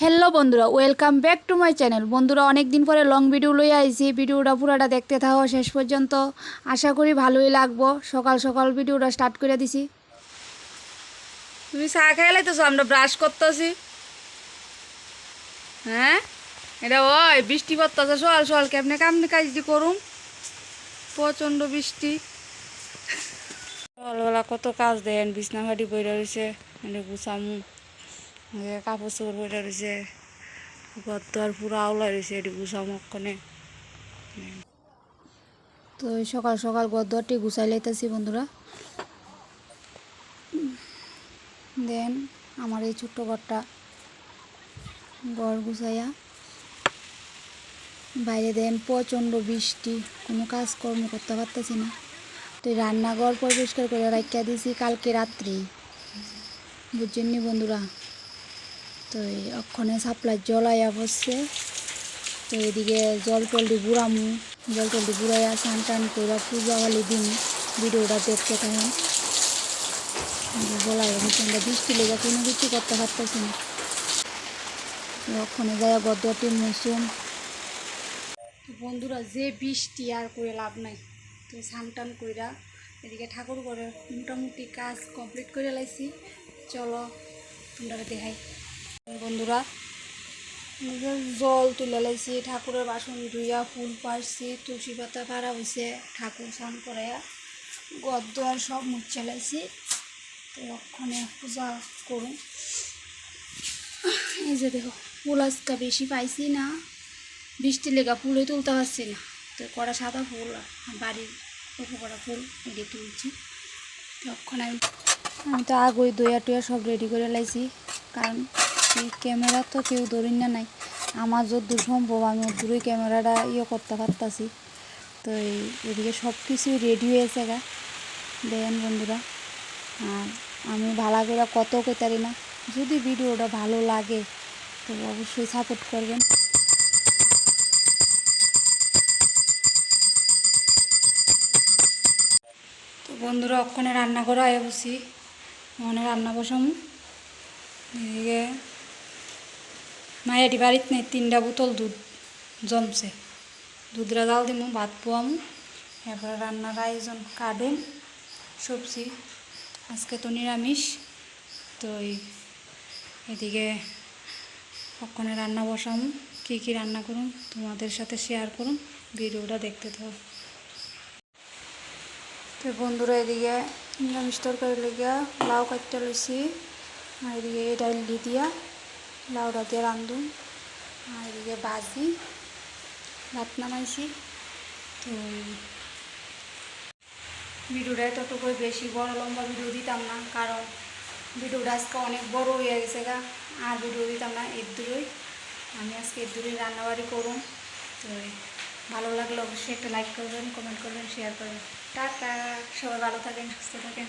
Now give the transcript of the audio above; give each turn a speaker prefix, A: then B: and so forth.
A: Hello বন্ধুরা, welcome back to my channel. বন্ধুরা, অনেক দিন পরে লং ভিডিও লই আইছি। ভিডিওটা পুরাটা দেখতে থাকো শেষ পর্যন্ত, আশা করি ভালোই লাগবো। সকাল সকাল ভিডিওটা স্টার্ট করে দিছি। তুমি চা খাই লাইতেছো, আমরা ব্রাশ করতেছি। হ্যাঁ, এটা ওই বৃষ্টি পড়তেছে সকাল সকাল, কেমনে কামনে কাজ দি করুম, প্রচণ্ড বৃষ্টি। সকালবেলা কত কাজ দেন, বিছনা ফাটি বইরা রয়েছে, গুছামু, কাপড় চোপড় বইরা রয়েছে, ঘর তো আর পুরো আওলা রয়েছে, এটি গুছামক্ষণে। তো সকাল সকাল গদ্দরটি গুছাই লাইতেছি বন্ধুরা। দেন আমার এই ছোট্ট ঘরটা ঘর গুছাইয়া, বাইরে দেন প্রচণ্ড বৃষ্টি, কোনো কাজকর্ম করতে পারতেছি না। তো রান্নাঘর পরিষ্কার করে রাখিয়া দিয়েছি কালকে রাত্রি, বুঝছেননি বন্ধুরা। তো অক্ষণে সাপ্লাই জল আইয়া পড়ছে। তো এদিকে জল টলটি বুড়ামু, জল টলটি বুড়াইয়া স্নান টান করে পূজা বালি দিন। ভিডিওটা দেখতে থাকেন। বলা হচ্ছে আমরা বৃষ্টি লেগে কোনো কিছু করতে পারতেছি না। ওখানে যায় গদ্দটি মৌসুম। বন্ধুরা, যে বৃষ্টি আর করে লাভ নাই। তো স্নান টান কইরা এদিকে ঠাকুর করে মোটামুটি কাজ কমপ্লিট করে লাইছি। চলো তোমরা দেখাই। বন্ধুরা, জল তুলে লাইছি, ঠাকুরের বাসন ধুইয়া ফুল পাড়ছি, তুলসী পাতা পাড়া হয়েছে, ঠাকুর স্নান করাইয়া গদ্দ আর সব মুছে লাইছি। তো ওখানে পূজা করুন। এই যে দেখো, ফুল আজকে বেশি পাইছি না, বৃষ্টি লেগা ফুলই তুলতে পারছি না। তো কড়া সাদা ফুল, বাড়ির উপকড়া ফুল এটি তুলছি। তখন আমি তো আগুই দইয়া টইয়া সব রেডি করে লাইছি, কারণ এই ক্যামেরা তো কেউ ধরি না নাই। আমার যদ্দূর সম্ভব আমি ওদ্দূরই ক্যামেরাটা করতে পারতাছি। তো এদিকে সব কিছুই রেডি হয়েছে গা, দেন বন্ধুরা। আর আমি ভালো করে কত কইতারি না, যদি ভিডিওটা ভালো লাগে তো অবশ্যই সাপোর্ট করবেন। তো বন্ধুরা, ওখানে রান্না করা আয় বসি, মনে রান্না বসাম। এদিকে মায়াটি বাড়িতে নেই, 3টা বোতল দুধ জমছে, দুধরা জাল দিব, ভাত পোয়াম, এরপরে রান্নার আয়োজন কাটুন সবজি। আজকে তো নিরামিষ। তো এদিকে ওখানে রান্না বসাম, কী কী রান্না করুন তোমাদের সাথে শেয়ার করুন, ভিডিওটা দেখতে থাকো। তো বন্ধুরা, এদিকে নিরামিষ তরকারি লেগে লাউ কাটতে লইছি, আর এদিকে ডাইল দিয়া লাউটা দিয়ে রান্ধুন, আর এদিকে ভাজি ভাত নামাইছি। তো ভিডিওটা এতটুকুই, বেশি বড় লম্বা ভিডিও দিতাম না, কারণ ভিডিওটা আজকে অনেক বড় হয়ে গেছে গা, আর ভিডিও দিতাম না। এর দূরই আমি আজকে এর দূরই রান্নাবাড়ি করুন। তো ভালো লাগলে অবশ্যই একটা লাইক করবেন, কমেন্ট করবেন, শেয়ার করবেন। টাটা, সবাই ভালো থাকেন, সুস্থ থাকেন।